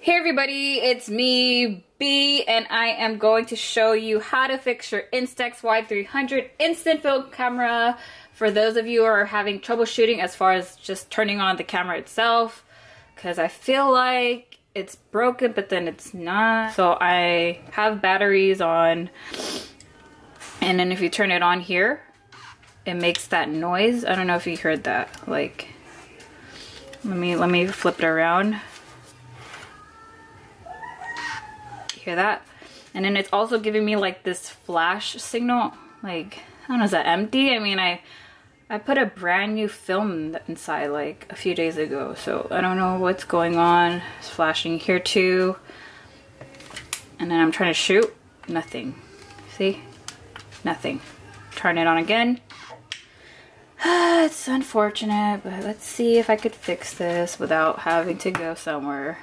Hey everybody, it's me, B, and I am going to show you how to fix your Instax Y300 instant film camera for those of you who are having troubleshooting as far as just turning on the camera itself, because I feel like it's broken but then it's not. So I have batteries on, and then if you turn it on here, it makes that noise. I don't know if you heard that. Like, let me flip it around. Hear that? And then it's also giving me like this flash signal. Like, I don't know, is that empty? I mean, I put a brand new film inside like a few days ago, so I don't know what's going on. It's flashing here too. And then I'm trying to shoot, nothing. See? Nothing. Turn it on again. It's unfortunate, but let's see if I could fix this without having to go somewhere.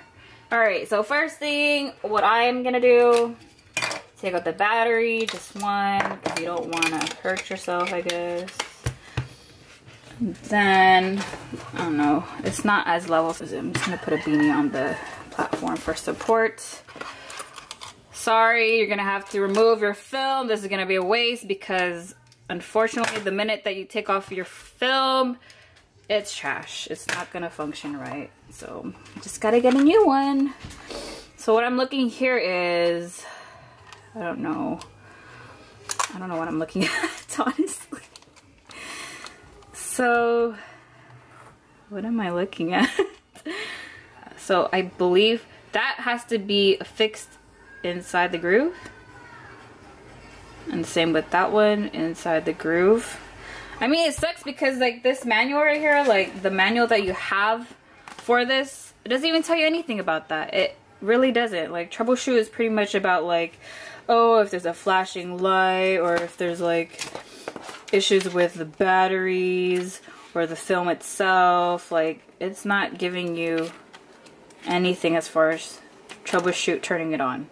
Alright, so first thing, what I'm gonna do, take out the battery, just one, because you don't want to hurt yourself, I guess. And then, I don't know, it's not as level as I'm just gonna put a beanie on the platform for support. Sorry, you're gonna have to remove your film. This is gonna be a waste because unfortunately the minute that you take off your film, it's trash. It's not gonna function right. So just gotta get a new one. So what I'm looking here is, I don't know what I'm looking at, honestly. So what am I looking at? So I believe that has to be fixed inside the groove. And same with that one, inside the groove. I mean, it sucks because like this manual right here, like the manual that you have for this, it doesn't even tell you anything about that. It really doesn't. Like, troubleshoot is pretty much about like, oh, if there's a flashing light, or if there's like issues with the batteries or the film itself. Like, it's not giving you anything as far as troubleshoot turning it on.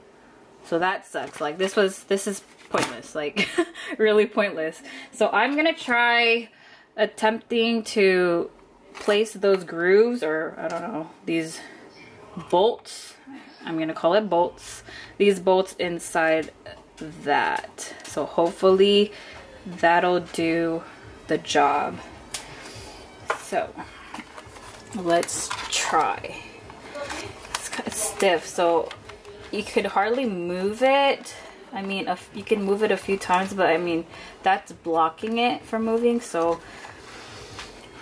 So that sucks. Like, this is pointless, like really pointless. So I'm gonna try attempting to place those grooves, or I don't know, these bolts, I'm gonna call it bolts, these bolts inside that. So hopefully that'll do the job. So let's try. It's kind of stiff, so you could hardly move it. I mean, you can move it a few times, but I mean, that's blocking it from moving, so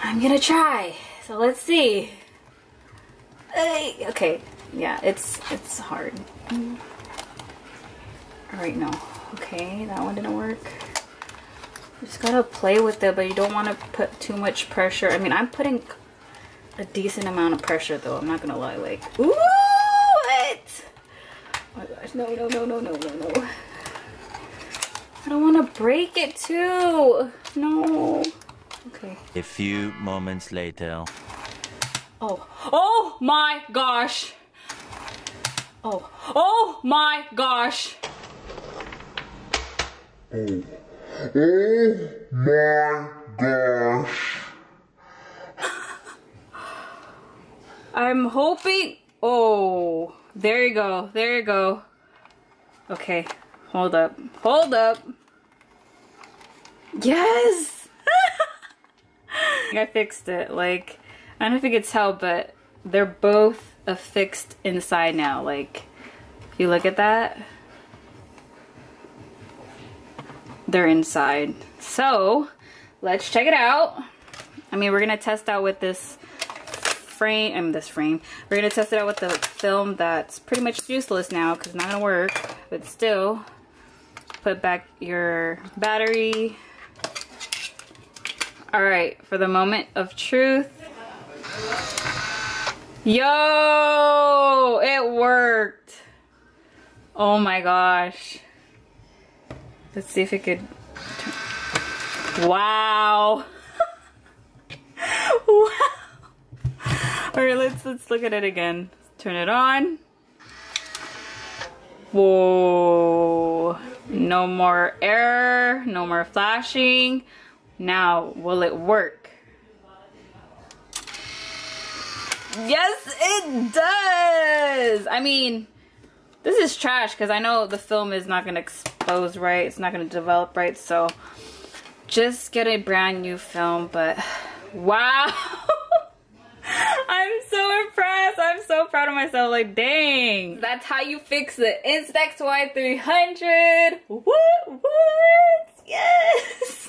I'm gonna try. So let's see. Okay, yeah, it's hard. Alright, no. Okay, that one didn't work. You just gotta play with it, but you don't want to put too much pressure. I mean, I'm putting a decent amount of pressure, though. I'm not gonna lie. Like, ooh, what? Oh my gosh, no. I don't want to break it too. No. Okay. A few moments later. Oh my gosh. Oh my gosh. Oh my gosh. I'm hoping. Oh, there you go. Okay, hold up. Yes. I fixed it. Like, I don't know if you could tell, but they're both affixed inside now. Like, if you look at that, they're inside. So let's check it out. I mean, we're gonna test out with this frame. We're gonna test it out with the film that's pretty much useless now because it's not gonna work. But still, put back your battery. All right, for the moment of truth. Yo, it worked. Oh my gosh. Let's see if it could. Wow. Wow. All right, let's look at it again. Turn it on. Whoa. No more error, no more flashing. Now, will it work? Yes, it does! Yes! I mean, this is trash because I know the film is not going to expose right. It's not going to develop right. So just get a brand new film. But wow. I'm so impressed. I'm so proud of myself. Like, dang. That's how you fix the Instax Y300. What? Yes.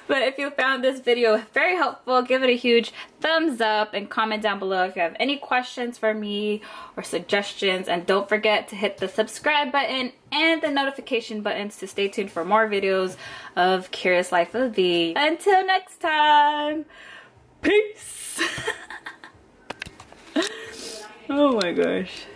But if you found this video very helpful, give it a huge thumbs up and comment down below if you have any questions for me or suggestions. And don't forget to hit the subscribe button and the notification buttons to stay tuned for more videos of Curious Life of B. Until next time, peace. Oh my gosh.